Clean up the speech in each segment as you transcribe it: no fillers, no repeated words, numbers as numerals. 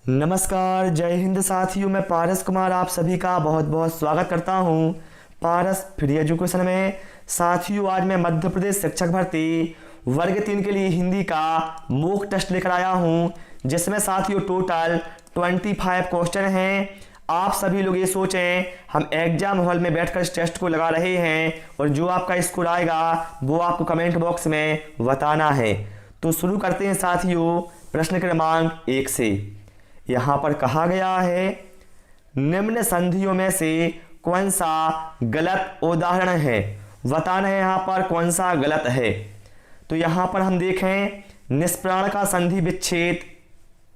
नमस्कार, जय हिंद साथियों। मैं पारस कुमार आप सभी का बहुत बहुत स्वागत करता हूं पारस फ्री एजुकेशन में। साथियों, आज मैं मध्य प्रदेश शिक्षक भर्ती वर्ग 3 के लिए हिंदी का मॉक टेस्ट लेकर आया हूं, जिसमें साथियों टोटल 25 क्वेश्चन हैं। आप सभी लोग ये सोचें, हम एग्जाम हॉल में बैठकर इस टेस्ट को लगा रहे हैं और जो आपका स्कोर आएगा वो आपको कमेंट बॉक्स में बताना है। तो शुरू करते हैं साथियों प्रश्न क्रमांक 1 से। यहाँ पर कहा गया है, निम्न संधियों में से कौन सा गलत उदाहरण है। बताना है यहाँ पर कौन सा गलत है। तो यहाँ पर हम देखें, निष्प्राण का संधि विच्छेद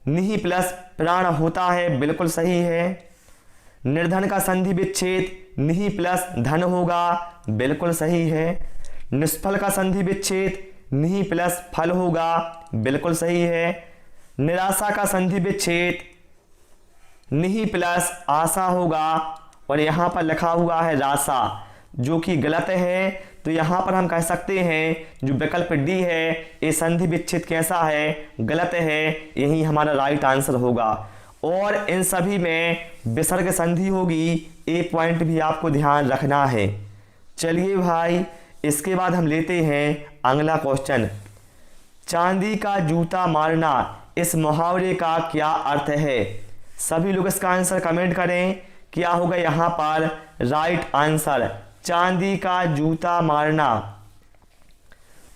निहि प्लस प्राण होता है, बिल्कुल सही है। निर्धन का संधि विच्छेद निहि प्लस धन होगा, बिल्कुल सही है। निष्फल का संधि विच्छेद निहि प्लस फल होगा, बिल्कुल सही है। निराशा का संधि विच्छेद निहि प्लस आशा होगा और यहाँ पर लिखा हुआ है राशा, जो कि गलत है। तो यहाँ पर हम कह सकते हैं जो विकल्प डी है ये संधि विच्छेद कैसा है, गलत है, यही हमारा राइट आंसर होगा। और इन सभी में विसर्ग संधि होगी, एक पॉइंट भी आपको ध्यान रखना है। चलिए भाई, इसके बाद हम लेते हैं अगला क्वेश्चन। चांदी का जूता मारना, इस मुहावरे का क्या अर्थ है। सभी लोग इसका आंसर कमेंट करें, क्या होगा यहाँ पर राइट आंसर। चांदी का जूता मारना,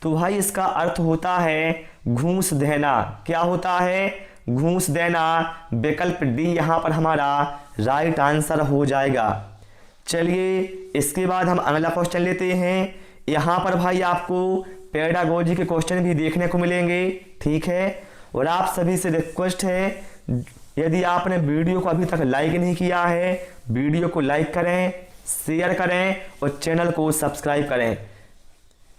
तो भाई इसका अर्थ होता है घूस देना। क्या होता है? घूस देना। विकल्प डी यहाँ पर हमारा राइट आंसर हो जाएगा। चलिए इसके बाद हम अगला क्वेश्चन लेते हैं। यहाँ पर भाई आपको पेडागोजी के क्वेश्चन भी देखने को मिलेंगे, ठीक है। और आप सभी से रिक्वेस्ट है, यदि आपने वीडियो को अभी तक लाइक नहीं किया है, वीडियो को लाइक करें, शेयर करें और चैनल को सब्सक्राइब करें।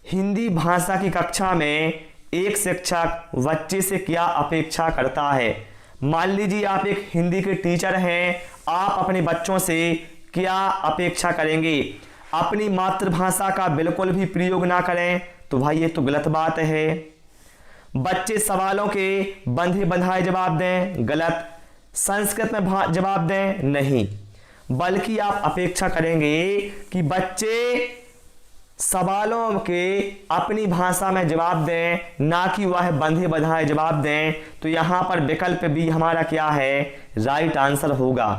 हिंदी भाषा की कक्षा में एक शिक्षक बच्चे से क्या अपेक्षा करता है। मान लीजिए आप एक हिंदी के टीचर हैं, आप अपने बच्चों से क्या अपेक्षा करेंगे। अपनी मातृभाषा का बिल्कुल भी प्रयोग ना करें, तो भाई ये तो गलत बात है। बच्चे सवालों के बंधे बंधाए जवाब दें, गलत। संस्कृत में जवाब दें, नहीं। बल्कि आप अपेक्षा करेंगे कि बच्चे सवालों के अपनी भाषा में जवाब दें, ना कि वह बंधे बंधाए जवाब दें। तो यहाँ पर विकल्प बी हमारा क्या है, राइट आंसर होगा,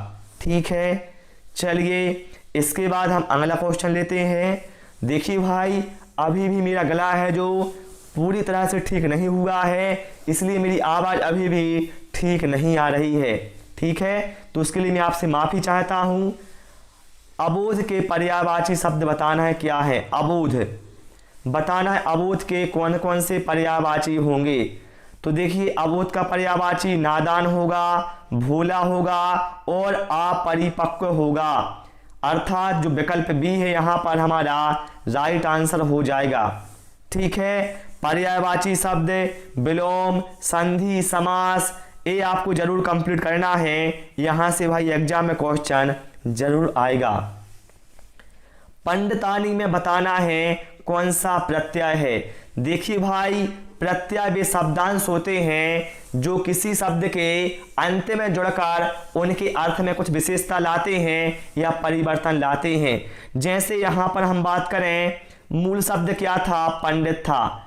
ठीक है। चलिए इसके बाद हम अगला क्वेश्चन लेते हैं। देखिए भाई, अभी भी मेरा गला है जो पूरी तरह से ठीक नहीं हुआ है, इसलिए मेरी आवाज़ अभी भी ठीक नहीं आ रही है, ठीक है। तो उसके लिए मैं आपसे माफ़ी चाहता हूँ। अबोध के पर्यायवाची शब्द बताना है, क्या है अबोध। बताना है अबोध के कौन कौन से पर्यायवाची होंगे। तो देखिए, अबोध का पर्यायवाची नादान होगा, भोला होगा और अपरिपक्व होगा। अर्थात जो विकल्प बी है यहाँ पर हमारा राइट आंसर हो जाएगा, ठीक है। पर्यायवाची शब्द, विलोम, संधि, समास, ये आपको जरूर कंप्लीट करना है। यहाँ से भाई एग्जाम में क्वेश्चन जरूर आएगा। पंडितानी में बताना है कौन सा प्रत्यय है। देखिए भाई, प्रत्यय वे शब्दांश होते हैं जो किसी शब्द के अंत में जुड़कर उनके अर्थ में कुछ विशेषता लाते हैं या परिवर्तन लाते हैं। जैसे यहाँ पर हम बात करें, मूल शब्द क्या था, पंडित था।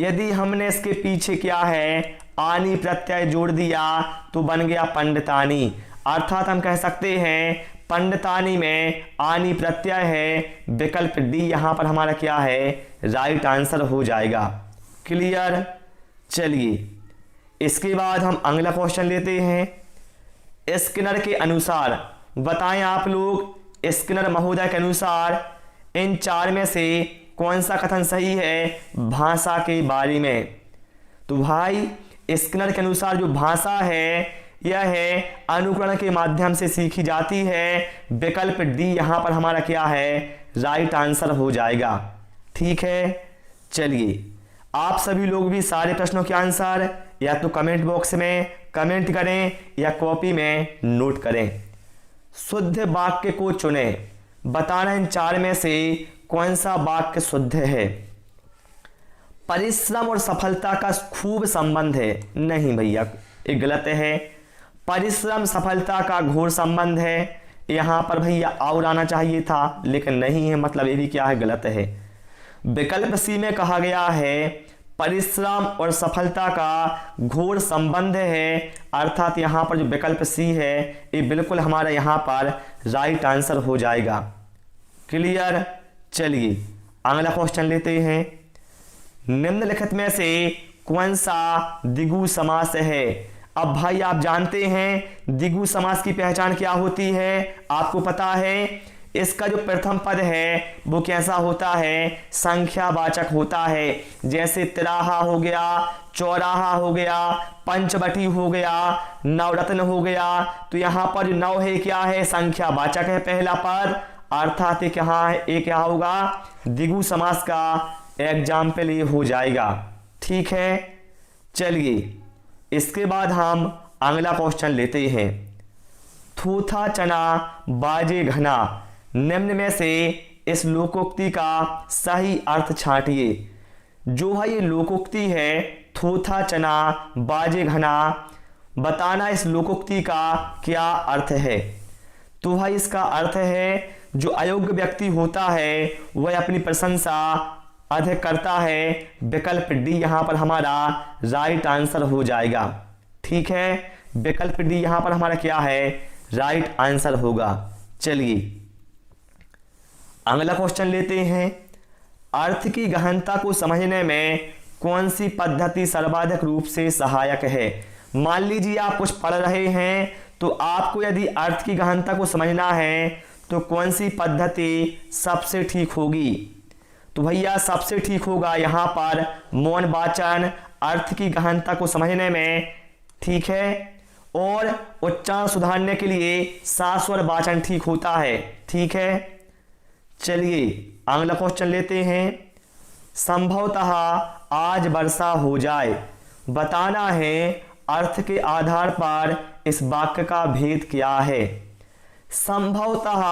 यदि हमने इसके पीछे क्या है, आनी प्रत्यय जोड़ दिया तो बन गया पंडितानी। अर्थात हम कह सकते हैं पंडितानी में आनी प्रत्यय है। विकल्प डी यहाँ पर हमारा क्या है, राइट आंसर हो जाएगा। क्लियर। चलिए इसके बाद हम अगला क्वेश्चन लेते हैं। स्किनर के अनुसार बताएं आप लोग, स्किनर महोदय के अनुसार इन चार में से कौन सा कथन सही है भाषा के बारे में। तो भाई स्किनर के अनुसार जो भाषा है यह है अनुकरण के माध्यम से सीखी जाती है। विकल्प डी यहाँ पर हमारा क्या है, राइट आंसर हो जाएगा, ठीक है। चलिए आप सभी लोग भी सारे प्रश्नों के आंसर या तो कमेंट बॉक्स में कमेंट करें या कॉपी में नोट करें। शुद्ध वाक्य को चुनें। बताना इन चार में से कौन सा वाक्य शुद्ध है। परिश्रम और सफलता का खूब संबंध है, नहीं भैया ये गलत है। परिश्रम सफलता का घोर संबंध है। यहाँ पर भैया और आना चाहिए था लेकिन नहीं है, मतलब ये भी क्या है, गलत है। विकल्प सी में कहा गया है परिश्रम और सफलता का घोर संबंध है, अर्थात यहाँ पर जो विकल्प सी है ये बिल्कुल हमारा यहाँ पर राइट आंसर हो जाएगा। क्लियर। चलिए अगला क्वेश्चन लेते हैं। निम्नलिखित में से कौन सा द्विगु समास है? अब भाई आप जानते हैं द्विगु समास की पहचान क्या होती है, आपको पता है। इसका जो प्रथम पद है वो कैसा होता है, संख्यावाचक होता है। जैसे तिराहा हो गया, चौराहा हो गया, पंचवटी हो गया, नवरत्न हो गया। तो यहाँ पर जो नव है क्या है, संख्यावाचक है पहला पद, अर्थात ये क्या होगा, द्विगु समास का एग्जाम्पल ये हो जाएगा। ठीक है। चलिए इसके बाद हम अगला क्वेश्चन लेते हैं। थूथा चना बाजे घना, निम्न में से इस लोकोक्ति का सही अर्थ छांटिए। जो है ये लोकोक्ति है थूथा चना बाजे घना, बताना इस लोकोक्ति का क्या अर्थ है। तो भाई इसका अर्थ है जो अयोग्य व्यक्ति होता है वह अपनी प्रशंसा अधिक करता है। विकल्प डी यहाँ पर हमारा राइट आंसर हो जाएगा। ठीक है, विकल्प डी यहाँ पर हमारा क्या है, राइट आंसर होगा। चलिए अगला क्वेश्चन लेते हैं। अर्थ की गहनता को समझने में कौन सी पद्धति सर्वाधिक रूप से सहायक है? मान लीजिए आप कुछ पढ़ रहे हैं तो आपको यदि अर्थ की गहनता को समझना है तो कौन सी पद्धति सबसे ठीक होगी? तो भैया सबसे ठीक होगा यहाँ पर मौन वाचन अर्थ की गहनता को समझने में। ठीक है। और उच्चारण सुधारने के लिए शाश्वर वाचन ठीक होता है। ठीक है। चलिए अगला क्वेश्चन लेते हैं। संभवतः आज वर्षा हो जाए, बताना है अर्थ के आधार पर इस वाक्य का भेद क्या है। संभवतः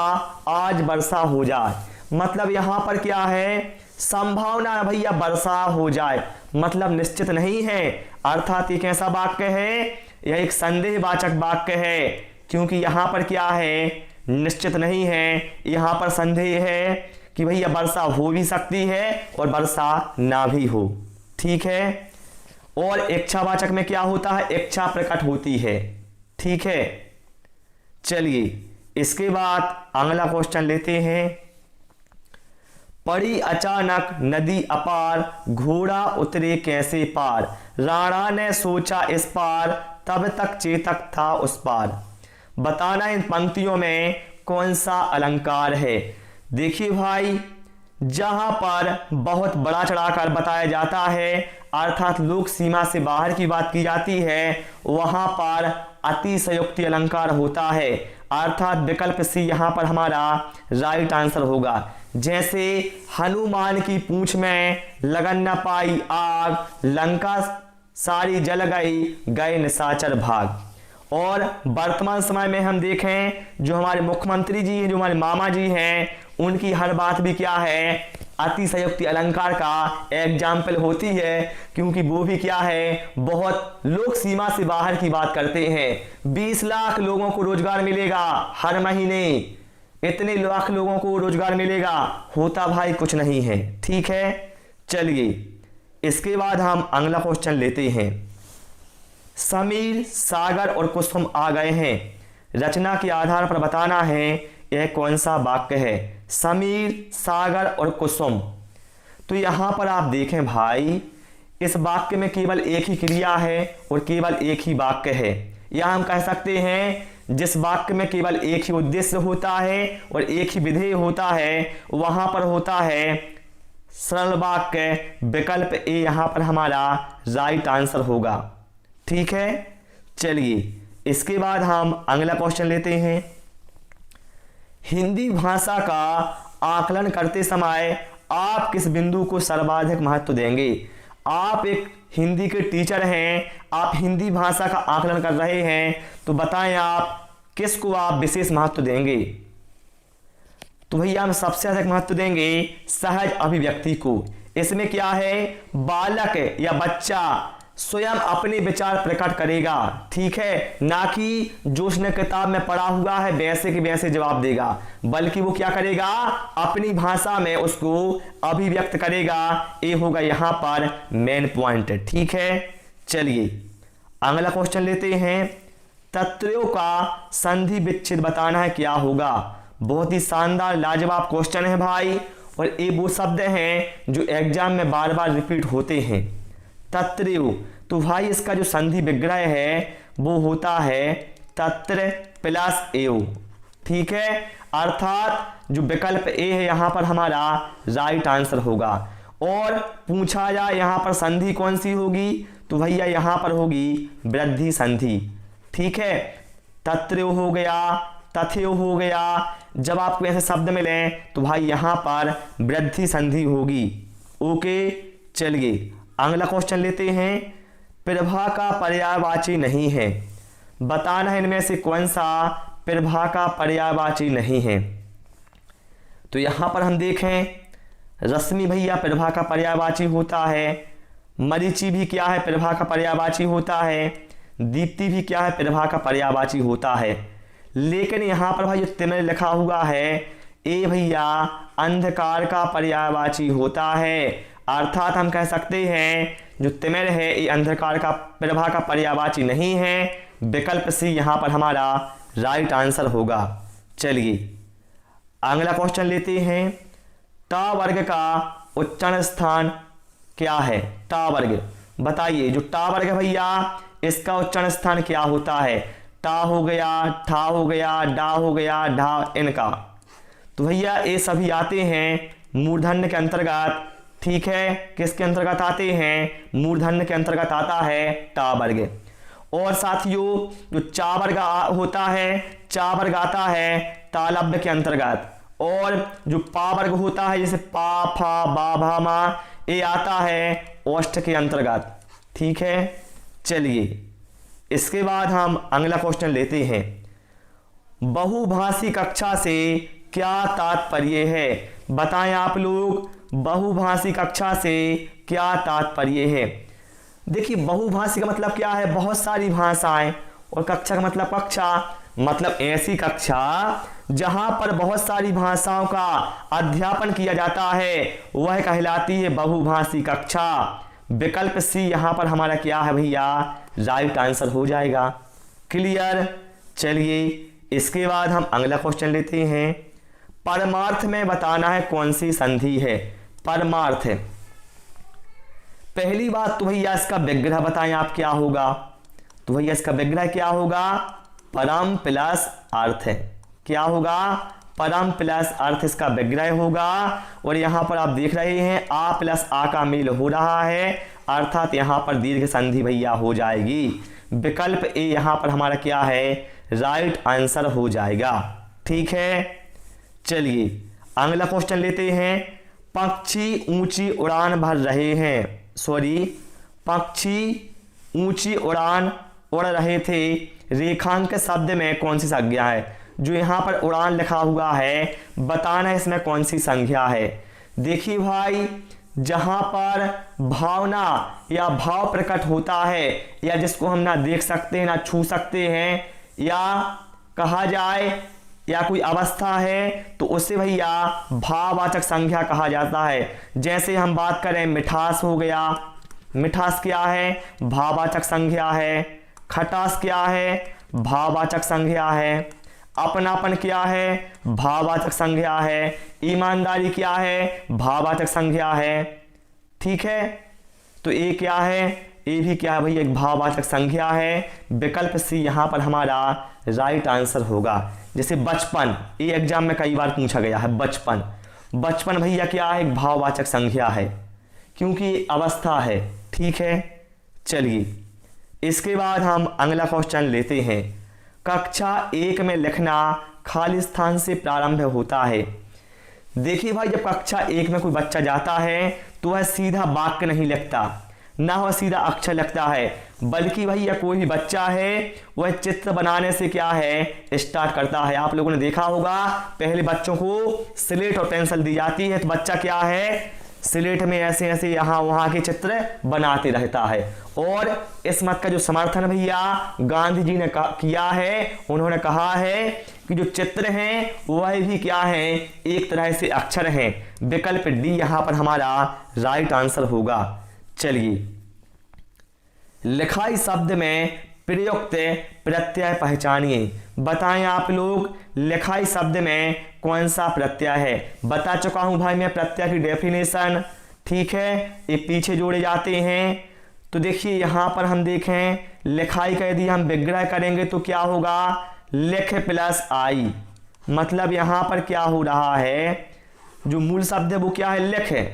आज वर्षा हो जाए, मतलब यहां पर क्या है, संभावना भैया वर्षा हो जाए, मतलब निश्चित नहीं है। अर्थात ये कैसा वाक्य है, यह एक संदेहवाचक वाक्य है, क्योंकि यहां पर क्या है, निश्चित नहीं है। यहां पर संदेह है कि भैया वर्षा हो भी सकती है और वर्षा ना भी हो। ठीक है। और इच्छावाचक में क्या होता है, इच्छा प्रकट होती है। ठीक है। चलिए इसके बाद अगला क्वेश्चन लेते हैं। पड़ी अचानक नदी अपार, घोड़ा उतरे कैसे पार, राणा ने सोचा इस पार, तब तक चेतक था उस पार। बताना इन पंक्तियों में कौन सा अलंकार है। देखिए भाई, जहां पर बहुत बड़ा चढ़ाकर बताया जाता है, अर्थात लोक सीमा से बाहर की बात की जाती है, वहां पर अतिशयोक्ति अलंकार होता है। अर्थात विकल्प सी यहां पर हमारा राइट आंसर होगा। जैसे हनुमान की पूंछ में लगन न पाई आग, लंका सारी जल गई, गए निशाचर भाग। और वर्तमान समय में हम देखें जो हमारे मुख्यमंत्री जी हैं, जो हमारे मामा जी हैं, उनकी हर बात भी क्या है, अतिशयोक्ति अलंकार का एग्जाम्पल होती है, क्योंकि वो भी क्या है, बहुत लोक सीमा से बाहर की बात करते हैं। 20 लाख लोगों को रोजगार मिलेगा हर महीने, इतने लाख लोगों को रोजगार मिलेगा, होता भाई कुछ नहीं है। ठीक है। चलिए इसके बाद हम अगला क्वेश्चन लेते हैं। समीर, सागर और कुसुम आ गए हैं, रचना के आधार पर बताना है यह कौन सा वाक्य है। समीर, सागर और कुसुम, तो यहां पर आप देखें भाई, इस वाक्य में केवल एक ही क्रिया है और केवल एक ही वाक्य है। या हम कह सकते हैं जिस वाक्य में केवल एक ही उद्देश्य होता है और एक ही विधेय होता है, वहां पर होता है सरल वाक्य। विकल्प ए यहां पर हमारा राइट आंसर होगा। ठीक है। चलिए इसके बाद हम अगला क्वेश्चन लेते हैं। हिंदी भाषा का आकलन करते समय आप किस बिंदु को सर्वाधिक महत्व देंगे। आप एक हिंदी के टीचर हैं, आप हिंदी भाषा का आकलन कर रहे हैं, तो बताएं आप किसको आप विशेष महत्व देंगे। तो भैया हम सबसे अधिक महत्व देंगे सहज अभिव्यक्ति को। इसमें क्या है, बालक या बच्चा स्वयं अपने विचार प्रकट करेगा, ठीक है, ना कि जो उसने किताब में पढ़ा हुआ है वैसे के वैसे जवाब देगा, बल्कि वो क्या करेगा, अपनी भाषा में उसको अभिव्यक्त करेगा। ये होगा यहां पर मेन पॉइंट, ठीक है। चलिए अगला क्वेश्चन लेते हैं। तत्वों का संधि विच्छेद बताना है, क्या होगा। बहुत ही शानदार लाजवाब क्वेश्चन है भाई, और ये वो शब्द हैं जो एग्जाम में बार बार रिपीट होते हैं। तत्व, तो भाई इसका जो संधि विग्रह है वो होता है तत्र प्लस एव, ठीक है। अर्थात जो विकल्प ए है यहां पर हमारा राइट आंसर होगा। और पूछा जाए यहां पर संधि कौन सी होगी, तो भैया यहां पर होगी वृद्धि संधि, ठीक है। तत्र हो गया, तथ्यो हो गया, जब आपको ऐसे शब्द मिले तो भाई यहां पर वृद्धि संधि होगी। ओके, चलिए अगला क्वेश्चन लेते हैं। प्रभा का पर्यायवाची नहीं है, बताना है इनमें से कौन सा प्रभा का पर्यायवाची नहीं है। तो यहां पर हम देखें, रश्मि भैया प्रभा का पर्यायवाची होता है, मरीचि भी क्या है, प्रभा का पर्यायवाची होता है, दीप्ति भी क्या है, प्रभा का पर्यायवाची होता है। लेकिन यहां पर भाई जो तिमिर लिखा हुआ है ए भैया अंधकार का पर्यायवाची होता है। अर्थात हम कह सकते हैं जो तिमिर है ये अंधकार का प्रभा का पर्यायवाची नहीं है। विकल्प सी यहां पर हमारा राइट आंसर होगा। चलिए अगला क्वेश्चन लेते हैं। टा वर्ग का उच्चारण स्थान क्या है। टा वर्ग बताइए, जो टा वर्ग भैया इसका उच्चारण स्थान क्या होता है। टा हो गया, ठा हो गया, डा हो गया, ढा, इनका तो भैया ये सभी आते हैं मूर्धन्य के अंतर्गत, ठीक है। किसके अंतर्गत आते हैं, मूर्धन्य के अंतर्गत आता है टा वर्ग। और साथियों जो चा वर्ग होता है, चा वर्ग आता है तालव्य के अंतर्गत। और जो पा वर्ग होता है जैसे पा, फा, बा, भा, मा, ये आता है ओष्ठ के अंतर्गत, ठीक है। चलिए इसके बाद हम अगला क्वेश्चन लेते हैं। बहुभाषी कक्षा से क्या तात्पर्य है, बताएं आप लोग। बहुभाषी कक्षा से क्या तात्पर्य है। देखिए बहुभाषी का मतलब क्या है, बहुत सारी भाषाएं, और कक्षा का मतलब कक्षा, मतलब ऐसी कक्षा जहां पर बहुत सारी भाषाओं का अध्यापन किया जाता है वह कहलाती है बहुभाषी कक्षा। विकल्प सी यहां पर हमारा क्या है भैया, राइट आंसर हो जाएगा। क्लियर। चलिए इसके बाद हम अगला क्वेश्चन लेते हैं। परमार्थ में बताना है कौन सी संधि है। परमार्थ, पहली बात तो भैया इसका विग्रह बताएं आप क्या होगा। तो भैया इसका विग्रह क्या होगा, परम प्लस अर्थ है। क्या होगा, परम प्लस अर्थ इसका विग्रह होगा। और यहां पर आप देख रहे हैं आ प्लस आ का मेल हो रहा है, अर्थात यहां पर दीर्घ संधि भैया हो जाएगी। विकल्प ए यहां पर हमारा क्या है, राइट आंसर हो जाएगा, ठीक है। चलिए अगला क्वेश्चन लेते हैं। पक्षी ऊंची उड़ान भर रहे हैं, पक्षी ऊंची उड़ान उड़ रहे थे, रेखांक शब्द में कौन सी संज्ञा है। जो यहाँ पर उड़ान लिखा हुआ है बताना है इसमें कौन सी संज्ञा है। देखिए भाई जहां पर भावना या भाव प्रकट होता है, या जिसको हम ना देख सकते हैं ना छू सकते हैं, या कहा जाए या कोई अवस्था है, तो उसे भैया भाववाचक संज्ञा कहा जाता है। जैसे हम बात करें मिठास हो गया, मिठास क्या है, भाववाचक संज्ञा है। खटास क्या है, भाववाचक संज्ञा है। अपनापन क्या है, भाववाचक संज्ञा है। ईमानदारी क्या है, भाववाचक संज्ञा है, ठीक है। तो ये क्या है, ये भी क्या है भैया, एक भाववाचक संज्ञा है। विकल्प सी यहां पर हमारा राइट आंसर होगा। जैसे बचपन, ये एग्जाम में कई बार पूछा गया है। बचपन, बचपन भैया क्या है, एक भाववाचक संज्ञा है, क्योंकि अवस्था है, ठीक है। चलिए इसके बाद हम अगला क्वेश्चन लेते हैं। कक्षा 1 में लिखना खाली स्थान से प्रारंभ होता है। देखिए भाई जब कक्षा 1 में कोई बच्चा जाता है तो वह सीधा वाक्य नहीं लिखता, ना वह सीधा अक्षर लिखता है, बल्कि भाई या कोई भी बच्चा है वह चित्र बनाने से क्या है, स्टार्ट करता है। आप लोगों ने देखा होगा पहले बच्चों को स्लेट और पेंसिल दी जाती है, तो बच्चा क्या है स्लेट में ऐसे ऐसे यहाँ वहाँ के चित्र बनाते रहता है। और इस मत का जो समर्थन भैया गांधी जी ने किया है, उन्होंने कहा है कि जो चित्र हैं वह भी क्या हैं, एक तरह से अक्षर हैं। विकल्प डी यहाँ पर हमारा राइट आंसर होगा। चलिए, लिखाई शब्द में प्रयुक्त प्रत्यय पहचानिए। बताएं आप लोग, लिखाई शब्द में कौन सा प्रत्यय है। बता चुका हूं भाई मैं प्रत्यय की डेफिनेशन, ठीक है, ये पीछे जोड़े जाते हैं। तो देखिए यहां पर हम देखें, लिखाई का यदि हम विग्रह करेंगे तो क्या होगा, लिख प्लस आई। मतलब यहां पर क्या हो रहा है, जो मूल शब्द है वो क्या है, लिख है,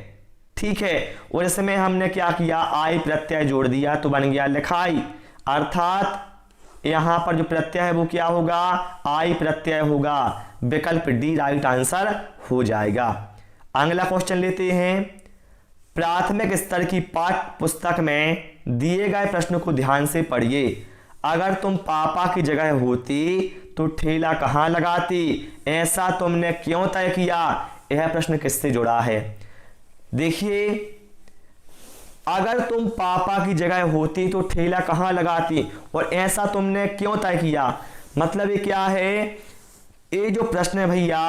ठीक है, और इसमें हमने क्या किया, आई प्रत्यय जोड़ दिया तो बन गया लिखाई। अर्थात यहां पर जो प्रत्यय है वो क्या होगा, आई प्रत्यय होगा। विकल्प डी राइट आंसर हो जाएगा। अगला क्वेश्चन लेते हैं। प्राथमिक स्तर की पाठ्य पुस्तक में दिए गए प्रश्न को ध्यान से पढ़िए। अगर तुम पापा की जगह होती तो ठेला कहाँ लगाती, ऐसा तुमने क्यों तय किया। यह प्रश्न किससे जुड़ा है। देखिए, अगर तुम पापा की जगह होती तो ठेला कहाँ लगाती और ऐसा तुमने क्यों तय किया। मतलब ये क्या है, ये जो प्रश्न है भैया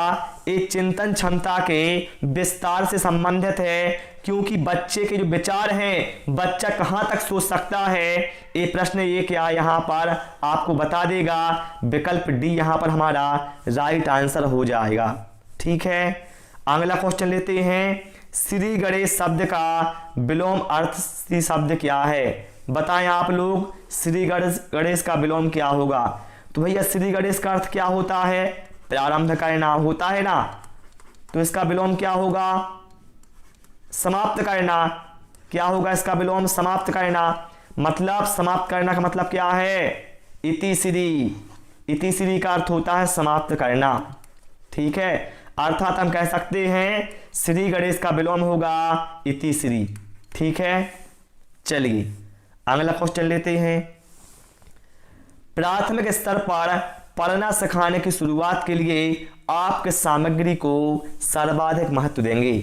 ये चिंतन क्षमता के विस्तार से संबंधित है, क्योंकि बच्चे के जो विचार हैं, बच्चा कहाँ तक सोच सकता है, ये प्रश्न ये क्या यहाँ पर आपको बता देगा। विकल्प डी यहाँ पर हमारा राइट आंसर हो जाएगा। ठीक है, अगला क्वेश्चन लेते हैं। श्री गणेश शब्द का विलोम अर्थ शब्द क्या है। बताएं आप लोग, श्री गणेश का विलोम क्या होगा। तो भैया श्री गणेश का अर्थ क्या होता है, प्रारंभ करना होता है ना, तो इसका विलोम क्या होगा, समाप्त करना। क्या होगा इसका विलोम, समाप्त करना। मतलब समाप्त करना का मतलब क्या है, इति श्री। इति श्री का अर्थ होता है समाप्त करना। ठीक है, अर्थात हम कह सकते हैं श्री गणेश का विलोम होगा इति श्री। ठीक है, चलिए अगला क्वेश्चन लेते हैं। प्राथमिक स्तर पर पढ़ना सिखाने की शुरुआत के लिए आप किस सामग्री को सर्वाधिक महत्व देंगे।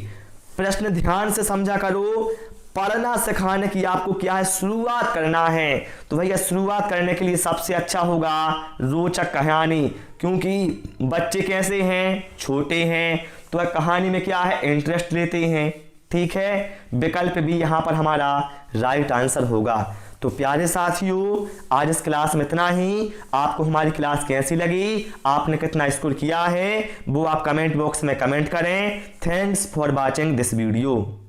प्रश्न ध्यान से समझा करो। पढ़ना सिखाने की आपको क्या है, शुरुआत करना है, तो भैया शुरुआत करने के लिए सबसे अच्छा होगा रोचक कहानी, क्योंकि बच्चे कैसे हैं, छोटे हैं, तो वह कहानी में क्या है, इंटरेस्ट लेते हैं। ठीक है, विकल्प भी यहाँ पर हमारा राइट आंसर होगा। तो प्यारे साथियों, आज इस क्लास में इतना ही। आपको हमारी क्लास कैसी लगी, आपने कितना स्कोर किया है, वो आप कमेंट बॉक्स में कमेंट करें। Thanks for watching this video.